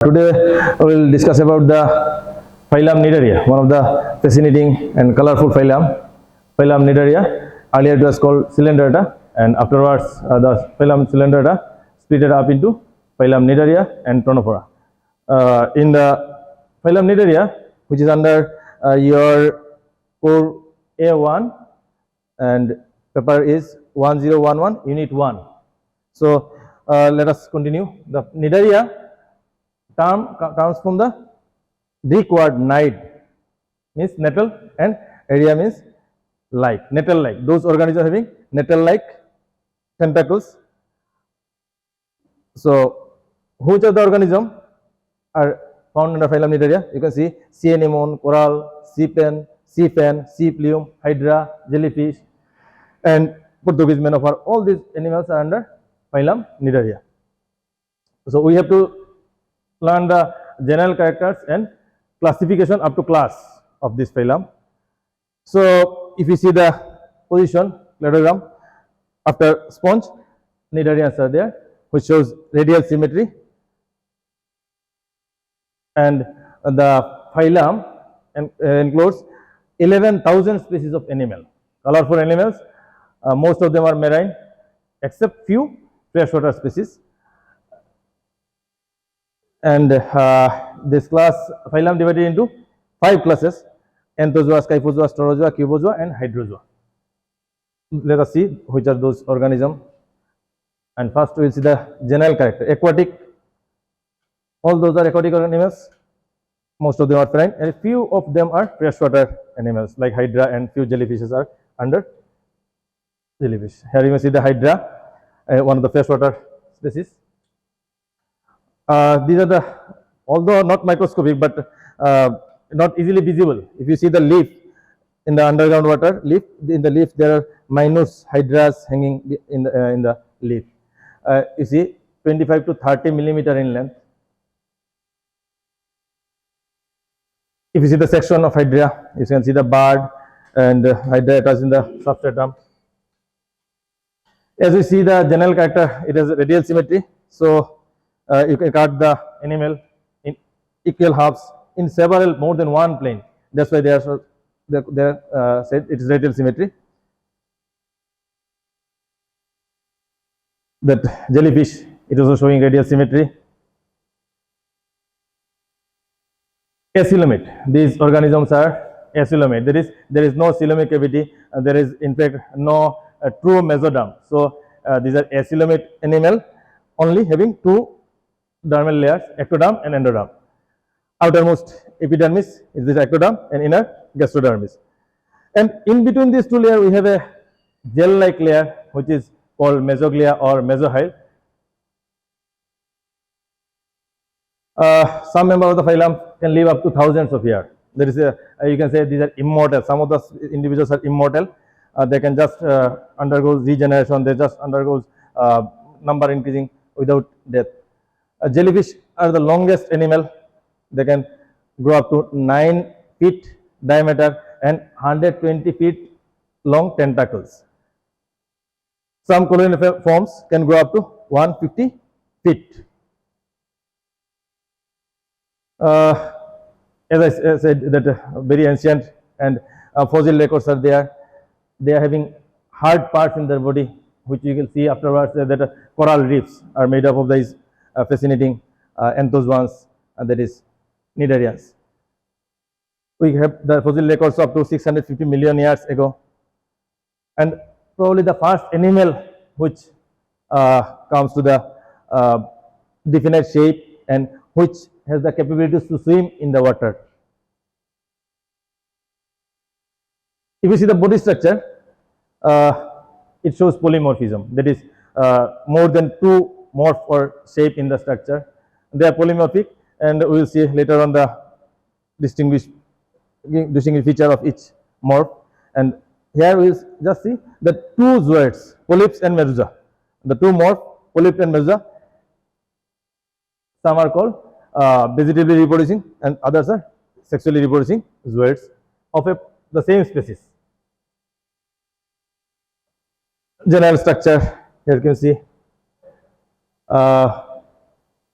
Today we will discuss about the phylum Cnidaria, one of the fascinating and colorful phylum Cnidaria. Earlier it was called Cylindrata, and afterwards the phylum Cylindrata split it up into phylum Cnidaria and Tonophora. In the phylum Cnidaria, which is under your core A1, and paper is 1011 unit 1. So let us continue. The Cnidaria term comes from the Greek word "cnide", means nettle, and area means like, nettle like. Those organisms having nettle like tentacles. So which of the organism are found under phylum Cnidaria? You can see sea anemone, coral, sea pen, sea fan, sea Phylum, hydra, jellyfish, and Portuguese manopher. All these animals are under phylum Cnidaria. So we have to learn the general characters and classification up to class of this phylum. So if you see the position cladogram after sponge, Cnidarians are there, which shows radial symmetry, and the phylum includes 11,000 species of animal, colorful animals. Most of them are marine, except few freshwater species. And this class phylum divided into 5 classes: Anthozoa, Scyphozoa, Staurozoa, Cubozoa, and Hydrozoa. Let us see which are those organisms. And first we will see the general character. Aquatic, all those are aquatic animals. Most of them are marine, and a few of them are freshwater animals like hydra, and few jellyfishes are under jellyfish. Here you may see the hydra, one of the freshwater species. These are the, although not microscopic, but not easily visible. If you see the leaf in the underground water, in the leaf there are minute hydras hanging in the leaf. You see 25 to 30 millimeter in length. If you see the section of hydra, you can see the bird and hydra attached in the substratum. As we see the general character, it has radial symmetry. So you can cut the animal in equal halves in several, more than one plane. That's why they are said it is radial symmetry. That jellyfish, it is also showing radial symmetry. Acoelomate. These organisms are acoelomate. There is no coelomic cavity. There is in fact no true mesoderm. So these are acoelomate animal, only having two dermal layers, ectoderm and endoderm. Outermost epidermis is this ectoderm, and inner gastrodermis. And in between these two layers, we have a gel-like layer which is called mesoglia or mesohyle. Some members of the phylum can live up to thousands of years. There is a, you can say these are immortal. Some of the individuals are immortal. They can just undergo regeneration. They just undergo number increasing without death. Jellyfish are the longest animal. They can grow up to 9 feet diameter and 120 feet long tentacles. Some colonial forms can grow up to 150 feet. As I said, that very ancient and fossil records are there. They are having hard parts in their body, which you can see afterwards. That coral reefs are made up of these fascinating anthozoans, that is Cnidarians. We have the fossil records up to 650 million years ago, and probably the first animal which comes to the definite shape and which has the capabilities to swim in the water. If you see the body structure, it shows polymorphism. That is more than two morph or shape in the structure. They are polymorphic, and we will see later on the distinguished feature of each morph. And here we will just see the two zooids, polyps and medusa. The two morph, polyp and medusa. Some are called vegetatively reproducing, and others are sexually reproducing zooids of the same species. General structure, here you can see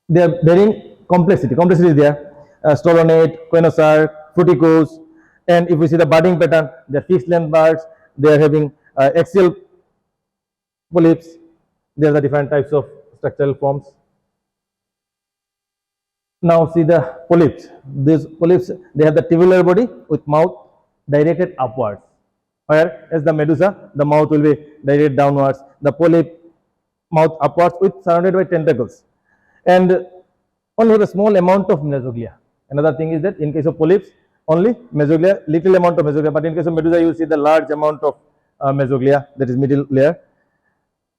they are varying Complexity is there. Stolonate, Coenosaur, Fruticose, and if we see the budding pattern, they are fixed length buds. They are having axial polyps. There are the different types of structural forms. Now see the polyps. These polyps, they have the tubular body with mouth directed upwards. Whereas the medusa, the mouth will be directed downwards. The polyp, mouth upwards with surrounded by tentacles, and only have a small amount of mesoglia. Another thing is that in case of polyps, only mesoglia, little amount of mesoglia, but in case of medusa, you see the large amount of mesoglia, that is middle layer.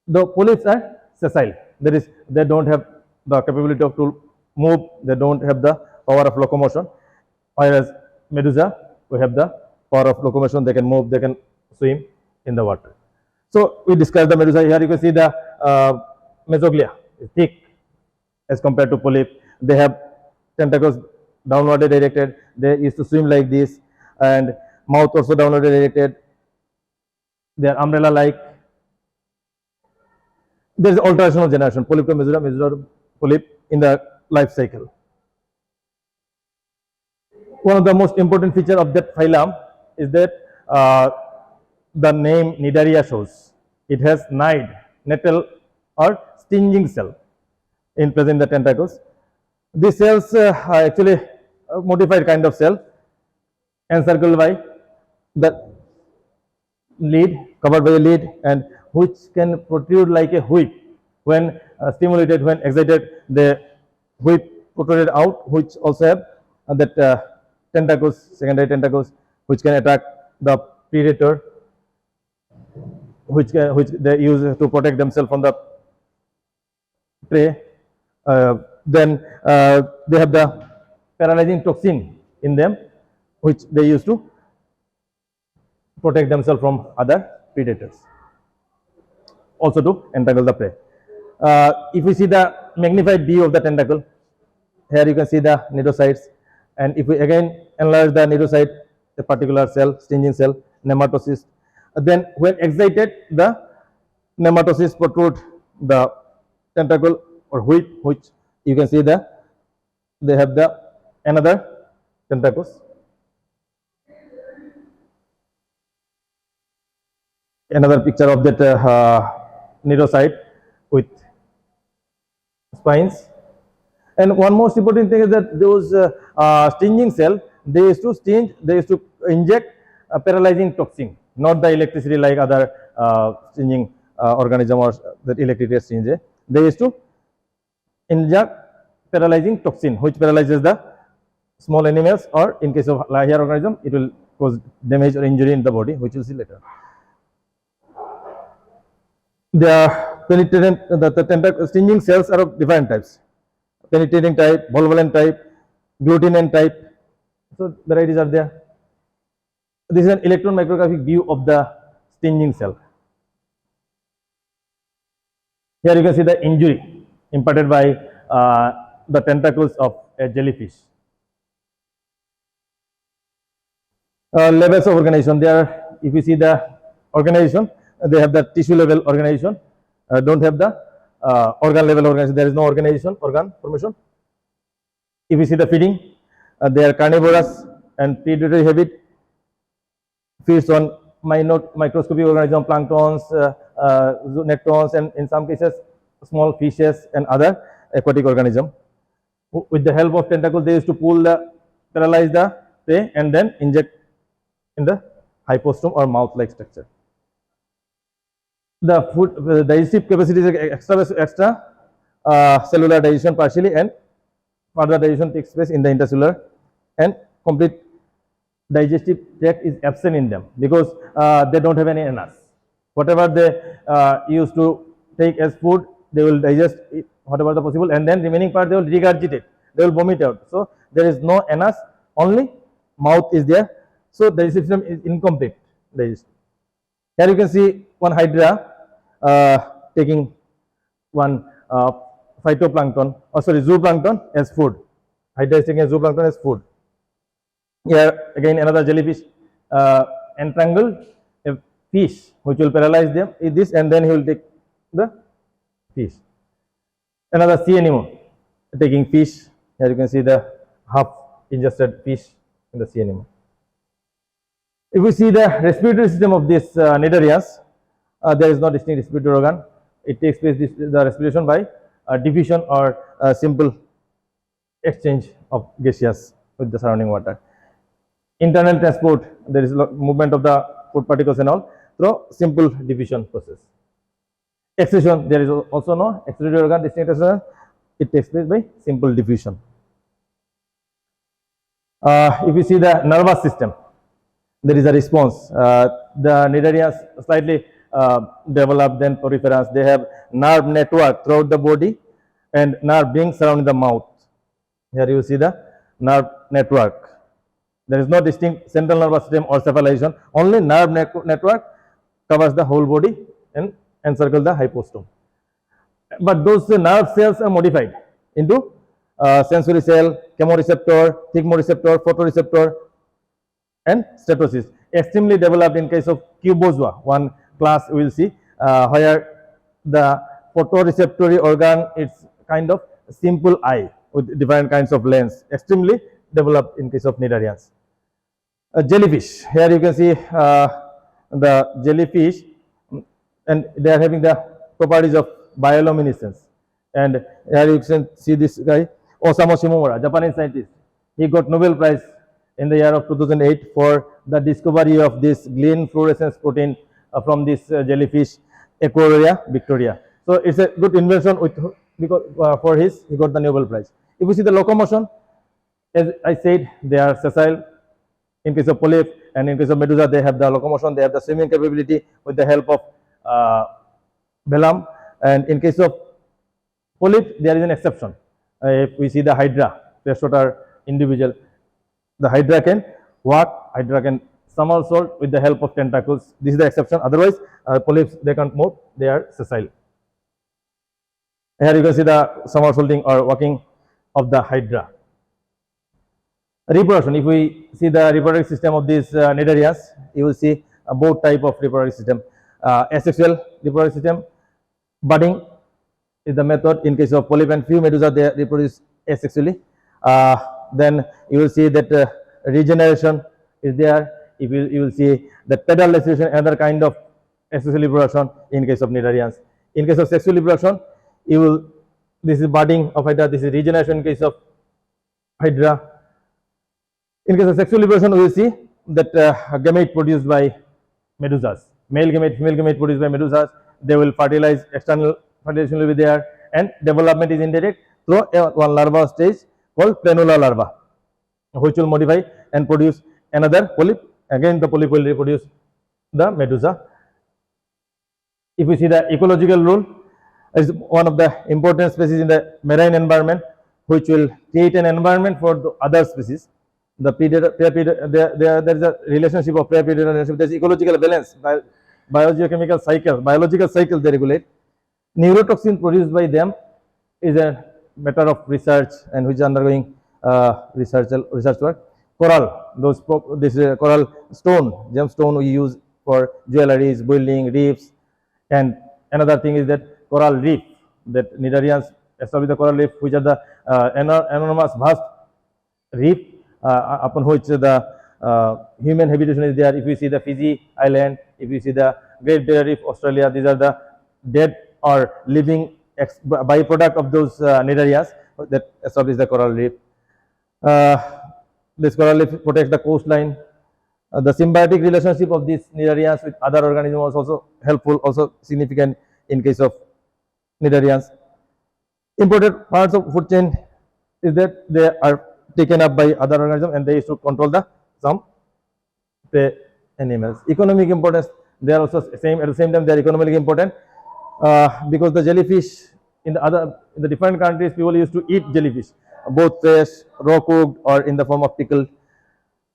The polyps are sessile, that is, they don't have the capability of to move, they don't have the power of locomotion, whereas medusa, we have the power of locomotion, they can move, they can swim in the water. So we discussed the medusa. Here you can see the mesoglia is thick as compared to polyp. They have tentacles downwardly directed, they used to swim like this, and mouth also downwardly directed. They are umbrella like. There is alternation of generation, polyp to medusa, medusa to polyp in the life cycle. One of the most important feature of that phylum is that the name Cnidaria shows. It has nide, nettle or stinging cell in present in the tentacles. These cells are actually a modified kind of cell encircled by the lead, covered by a lead, and which can protrude like a whip. When stimulated, when excited, the whip protruded out, which also have that tentacles, secondary tentacles, which can attack the predator, which they use to protect themselves from the prey. Then they have the paralyzing toxin in them, which they use to protect themselves from other predators, also to entangle the prey. If we see the magnified view of the tentacle, here you can see the cnidocytes, and if we again enlarge the cnidocyte, a particular cell, stinging cell, nematocyst, then when excited, the nematocyst protrude the tentacle or whip, which you can see they have the another tentacles. Another picture of that cnidocyte with spines. And one most important thing is that those stinging cell, they used to sting, they used to inject a paralyzing toxin, not the electricity like other stinging organism or that electricity stinge. They used to inject paralyzing toxin, which paralyzes the small animals, or in case of higher organism, it will cause damage or injury in the body, which we'll see later. The penetrating, the stinging cells are of different types: penetrating type, volvulent type, glutinant type. So varieties are there. This is an electron micrographic view of the stinging cell. Here you can see the injury imparted by the tentacles of a jellyfish. Levels of organization. There, if you see the organization, they have the tissue level organization, don't have the organ level organization. There is no organization, organ formation. If you see the feeding, they are carnivorous and predatory habit, feeds on microscopic organism, planktons, nectons, and in some cases small fishes and other aquatic organism. With the help of tentacles, they used to paralyze the prey and then inject in the hypostome or mouth-like structure. The food digestive capacity is extra cellular digestion partially, and further digestion takes place in the intercellular, and complete digestive tract is absent in them because they don't have any anus. Whatever they used to take as food, they will digest it, whatever the possible, and then remaining part they will regurgitate, they will vomit out. So there is no anus, only mouth is there. So the digestive system is incomplete digestion. Here you can see one hydra taking one phytoplankton, zooplankton as food. Hydra is taking a zooplankton as food. Here again another jellyfish entrangled a fish, which will paralyze them with this, and then he will take the fish. Another sea animal taking fish Here you can see the half ingested fish in the sea animal. If we see the respiratory system of these Cnidarians, there is no distinct respiratory organ. It takes place the respiration by diffusion or simple exchange of gaseous with the surrounding water. Internal transport, there is movement of the food particles and all through simple diffusion process. Excretion, there is also no excretory organ, distinct excretion. It takes place by simple diffusion. If you see the nervous system, there is a response. The Cnidarians slightly developed then proliferance. They have nerve network throughout the body and nerve beings surrounding the mouth. Here you see the nerve network. There is no distinct central nervous system or cephalization. Only nerve network covers the whole body and encircles the hypostome. But those nerve cells are modified into sensory cell, chemoreceptor, thigmoreceptor, photoreceptor, and statocyst. Extremely developed in case of cubozoa. One class we will see where the photoreceptory organ is kind of simple eye with different kinds of lens. Extremely developed in case of Cnidarians. Jellyfish. Here you can see the jellyfish, and they are having the properties of bioluminescence. And here you can see this guy, Osamu Shimomura, Japanese scientist. He got Nobel Prize in the year of 2008 for the discovery of this green fluorescence protein from this jellyfish, Equoria victoria. So it's a good invention because for he got the Nobel Prize. If you see the locomotion, as I said, they are sessile. In case of polyp and in case of medusa, they have the locomotion, they have the swimming capability with the help of velum. And in case of polyp, there is an exception. If we see the hydra, freshwater individual, the hydra can walk, hydra can somersault with the help of tentacles. This is the exception. Otherwise, polyps, they can't move, they are sessile. Here you can see the somersaulting or walking of the hydra. Reproduction. If we see the reproductive system of these Cnidarians, you will see both type of reproductive system. Asexual reproductive system, budding is the method. In case of polyp and few medusa, they reproduce asexually. Then you will see that regeneration is there. If you will see that pedal laceration, another kind of asexual reproduction in case of Cnidarians. In case of sexual reproduction, this is budding of hydra, this is regeneration in case of hydra. In case of sexual reproduction, we will see that gamete produced by medusas, male gamete, female gamete produced by medusas, they will fertilize, external fertilization will be there, and development is indirect through one larva stage called planula larva, which will modify and produce another polyp. Again, the polyp will reproduce the medusa. If we see the ecological role, is one of the important species in the marine environment, which will create an environment for the other species. The predator, there is a relationship of prey-predator relationship. There is ecological balance, biogeochemical cycle, biological cycle they regulate. Neurotoxin produced by them is a matter of research and which is undergoing research work. Coral, this coral stone, gemstone we use for jewelries, building, reefs, and another thing is that coral reef, that Cnidarians establish the coral reef, which are the enormous vast reef upon which the human habitation is there. If you see the Fiji island, if you see the Great Barrier Reef, Australia, these are the dead or living byproduct of those Cnidarians that establish the coral reef. This coral reef protects the coastline. The symbiotic relationship of these Cnidarians with other organisms was also helpful, also significant in case of Cnidarians. Important parts of food chain is that they are taken up by other organisms and they used to control some prey animals. Economic importance, they are also same, at the same time they are economically important because the jellyfish in the different countries, people used to eat jellyfish, both fresh, raw cooked or in the form of pickled.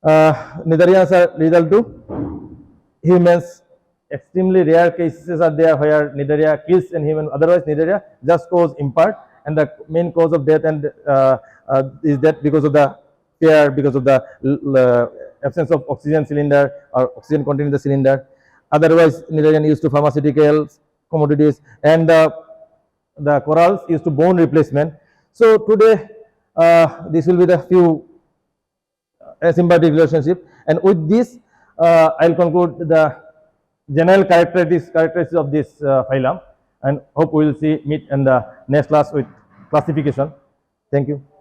Cnidarians are lethal to humans. Extremely rare cases are there where Cnidaria kills an human. Otherwise, Cnidaria just cause impart, and the main cause of death and is that because of the fear, because of the absence of oxygen cylinder or oxygen content in the cylinder. Otherwise, Cnidarian used to pharmaceuticals, commodities, and the corals used to bone replacement. So today, This will be the few symbiotic relationship, and with this I'll conclude the general characteristics of this phylum, and hope we will see meet in the next class with classification. Thank you.